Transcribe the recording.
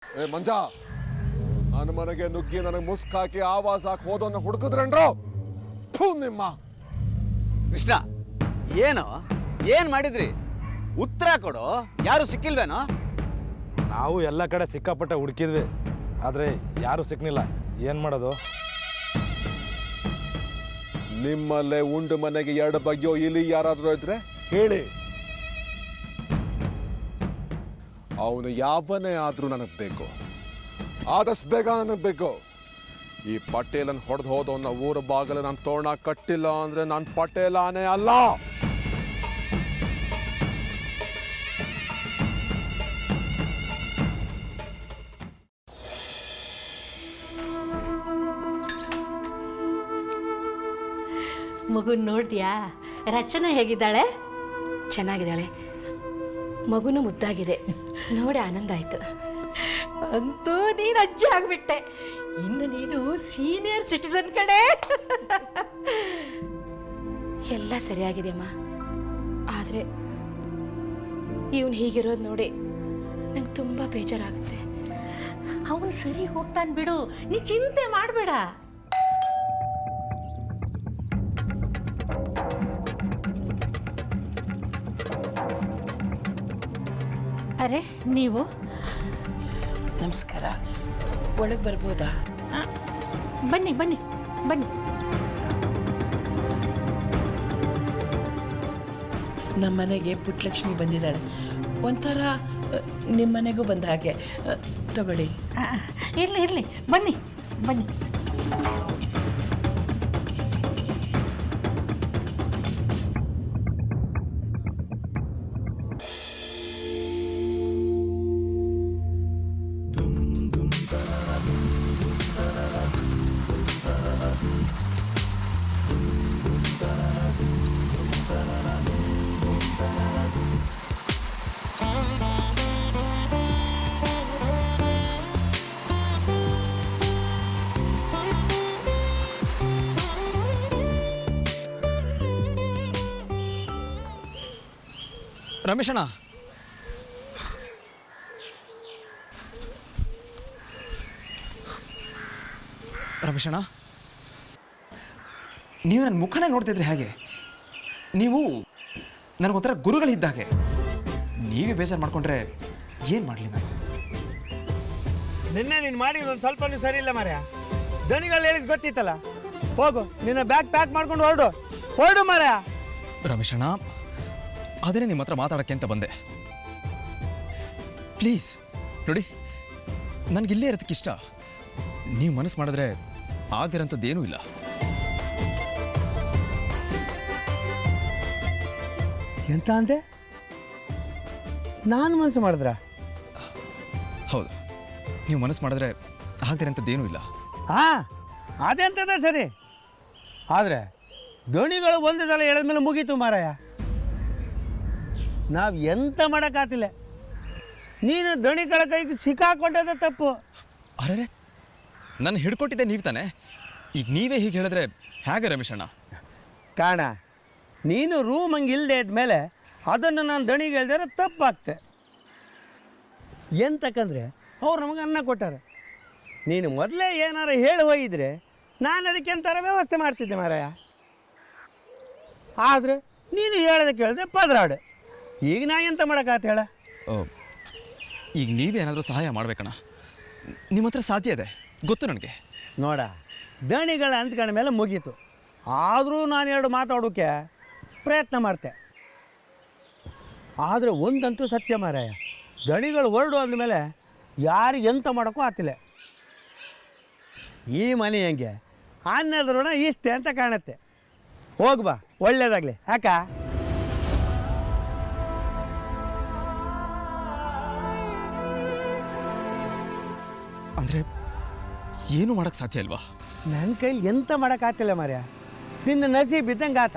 ಏ ಮಂಜ, ನನ್ನ ಮನೆಗೆ ನುಗ್ಗಿ ನನಗೆ ಮುಸ್ಕಾಕಿ ಆವಾಜ್ ಹಾಕಿ ಹೋದವನ್ನ ಹುಡುಕಿದ್ರೇನ್ರೋ? ನಿಮ್ಮ ಕೃಷ್ಣ, ಏನು ಏನ್ ಮಾಡಿದ್ರಿ? ಉತ್ತರ ಕೊಡು. ಯಾರು ಸಿಕ್ಕಿಲ್ವೇನೋ? ನಾವು ಎಲ್ಲ ಕಡೆ ಸಿಕ್ಕಾಪಟ್ಟೆ ಹುಡುಕಿದ್ವಿ, ಆದರೆ ಯಾರೂ ಸಿಕ್ನಿಲ್ಲ. ಏನು ಮಾಡೋದು? ನಿಮ್ಮಲ್ಲೇ ಉಂಡು ಮನೆಗೆ ಎರಡು ಬಗ್ಗೆಯೋ ಇಲ್ಲಿ ಯಾರಾದರೂ ಇದ್ರೆ ಹೇಳಿ. ಅವನು ಯಾವನೇ ಆದ್ರೂ ನನಗೆ ಬೇಕು, ಆದಷ್ಟು ಬೇಗ ನನಗೆ ಬೇಕು. ಈ ಪಟೇಲನ್ ಹೊಡೆದು ಹೋದವನ್ನ ಊರ ಬಾಗಲು ನಾನು ತೋರಣ ಕಟ್ಟಿಲ್ಲ ಅಂದ್ರೆ ನಾನು ಪಟೇಲಾನೇ ಅಲ್ಲ. ಮಗುನ್ ನೋಡಿದ್ಯಾ? ರಚನಾ ಹೇಗಿದ್ದಾಳೆ? ಚೆನ್ನಾಗಿದ್ದಾಳೆ. ಮಗುನು ಮುದ್ದಾಗಿದೆ. ನೋಡಿ ಆನಂದ ಆಯ್ತು. ಅಂತೂ ನೀನು ಅಜ್ಜಿ ಆಗ್ಬಿಟ್ಟೆ. ಇನ್ನು ನೀನು ಸೀನಿಯರ್ ಸಿಟಿಸನ್ ಕಡೆ. ಎಲ್ಲ ಸರಿಯಾಗಿದೆ ಅಮ್ಮ. ಆದರೆ ಇವನು ಹೀಗಿರೋದು ನೋಡಿ ನಂಗೆ ತುಂಬ ಬೇಜಾರಾಗುತ್ತೆ. ಅವನು ಸರಿ ಹೋಗ್ತಾನೆ ಬಿಡು, ನೀ ಚಿಂತೆ ಮಾಡಬೇಡ. ಅರೆ ನೀವು? ನಮಸ್ಕಾರ, ಒಳಗೆ ಬರ್ಬೋದಾ? ಬನ್ನಿ ಬನ್ನಿ ಬನ್ನಿ. ನಮ್ಮ ಮನೆಗೆ ಪುಟ್ಟಲಕ್ಷ್ಮಿ ಬಂದಿದ್ದಾಳೆ. ಒಂಥರ ನಿಮ್ಮ ಮನೆಗೂ ಬಂದ ಹಾಗೆ. ತಗೊಳ್ಳಿ. ಇರಲಿ ಇರಲಿ, ಬನ್ನಿ ಬನ್ನಿ. ರಮೇಶಣ್ಣ, ರಮೇಶಣ್ಣ, ನೀವು ನನ್ನ ಮುಖನೇ ನೋಡ್ತಿದ್ರಿ ಹಾಗೆ. ನೀವು ನನಗೊಂಥರ ಗುರುಗಳಿದ್ದಾಗೆ. ನೀವೇ ಬೇಜಾರು ಮಾಡ್ಕೊಂಡ್ರೆ ಏನು ಮಾಡಲಿ ನಾನು? ನಿನ್ನೆ ನೀನು ಮಾಡಿರೋದು ಸ್ವಲ್ಪ ಸರಿ ಇಲ್ಲ ಮಾರ್ಯ. ದಣಿಗಳು ಹೇಳಿದ್ ಗೊತ್ತಿತ್ತಲ್ಲ. ಹೋಗು, ನಿನ್ನ ಬ್ಯಾಗ್ ಪ್ಯಾಕ್ ಮಾಡ್ಕೊಂಡು ಹೊರಡು ಮಾರ್ಯ. ರಮೇಶಣ್ಣ, ಅದನ್ನೇ ನಿಮ್ಮ ಹತ್ರ ಮಾತಾಡೋಕ್ಕೆ ಅಂತ ಬಂದೆ. ಪ್ಲೀಸ್ ನೋಡಿ, ನನಗಿಲ್ಲೇ ಇರೋದಕ್ಕೆ ಇಷ್ಟ. ನೀವು ಮನಸ್ಸು ಮಾಡಿದ್ರೆ ಆಗದಿರೋಂಥದ್ದೇನೂ ಇಲ್ಲ. ಎಂತ ಅಂದೆ? ನಾನು ಮನಸ್ಸು ಮಾಡಿದ್ರ? ಹೌದು, ನೀವು ಮನಸ್ಸು ಮಾಡಿದ್ರೆ ಆಗದಿರೋಂಥದ್ದೇನೂ ಇಲ್ಲ. ಹಾಂ, ಅದೆಂತದ ಸರಿ. ಆದರೆ ದೋಣಿಗಳು ಒಂದು ಸಲ ಹೇಳಿದ್ಮೇಲೆ ಮುಗೀತು ಮಾರಾಯ. ನಾವು ಎಂತ ಮಾಡೋಕ್ಕಾತಿಲ್ಲ. ನೀನು ದಣಿಗಳ ಕೈಗೆ ಸಿಕ್ಕಾಕೊಂಡದ ತಪ್ಪು. ಅರೆ, ನನ್ನ ಹಿಡ್ಕೊಟ್ಟಿದ್ದೆ ನೀವು ತಾನೆ. ಈಗ ನೀವೇ ಹೀಗೆ ಹೇಳಿದ್ರೆ ಹೇಗೆ ರಮೇಶಣ್ಣ? ಕಾಣ, ನೀನು ರೂಮ್ ಹಂಗೆ ಇಲ್ಲದೆ ಇದ್ಮೇಲೆ ಅದನ್ನು ನಾನು ದಣಿಗೆ ಹೇಳಿದ್ರೆ ತಪ್ಪಾಗ್ತೆ. ಎಂತಕ್ಕಂದ್ರೆ ಅವ್ರು ನಮಗೆ ಅನ್ನ ಕೊಟ್ಟಾರೆ. ನೀನು ಮೊದಲೇ ಏನಾರು ಹೇಳಿ ಹೋಗಿದ್ರೆ ನಾನು ಅದಕ್ಕೆ ಎಂಥರ ವ್ಯವಸ್ಥೆ ಮಾಡ್ತಿದ್ದೆ ಮಾರಾಯ. ಆದರೆ ನೀನು ಹೇಳೋದು ಕೇಳಿದೆ ಪದರಾಡು. ಈಗ ನಾ ಎಂತ ಮಾಡೋಕ್ಕಾತ ಹೇಳ? ಓ, ಈಗ ನೀವೇನಾದರೂ ಸಹಾಯ ಮಾಡಬೇಕಣ್ಣ. ನಿಮ್ಮ ಹತ್ರ ಸಾಧ್ಯ ಇದೆ, ಗೊತ್ತು ನನಗೆ. ನೋಡ, ದಣಿಗಳ ಅಂದ್ಕೊಂಡ ಮೇಲೆ ಮುಗೀತು. ಆದರೂ ನಾನು ಎರಡು ಮಾತಾಡೋಕ್ಕೆ ಪ್ರಯತ್ನ ಮಾಡ್ತೆ. ಆದರೆ ಒಂದಂತೂ ಸತ್ಯ ಮಾರಾಯ, ದಣಿಗಳು ಹೊರಡು ಅಂದಮೇಲೆ ಯಾರಿಗೆ ಎಂತ ಮಾಡೋಕ್ಕೂ ಆತಿಲ್ಲ. ಈ ಮನೆ ಹೆಂಗೆ ಅನ್ನದ ಋಣ ಇಷ್ಟೇ ಅಂತ ಕಾಣುತ್ತೆ. ಹೋಗ್ಬಾ, ಒಳ್ಳೇದಾಗಲಿ. ಯಾಕ ಅಂದರೆ ಏನು ಮಾಡೋಕ್ಕೆ ಸಾಧ್ಯ ಅಲ್ವಾ? ನನ್ನ ಕೈಲಿ ಎಂತ ಮಾಡೋಕ್ಕಾಗ್ತಿಲ್ಲ ಮಾರ್ಯ. ನಿನ್ನ ನಸೀಬ್ ಇದ್ದಂಗೆ ಆತ.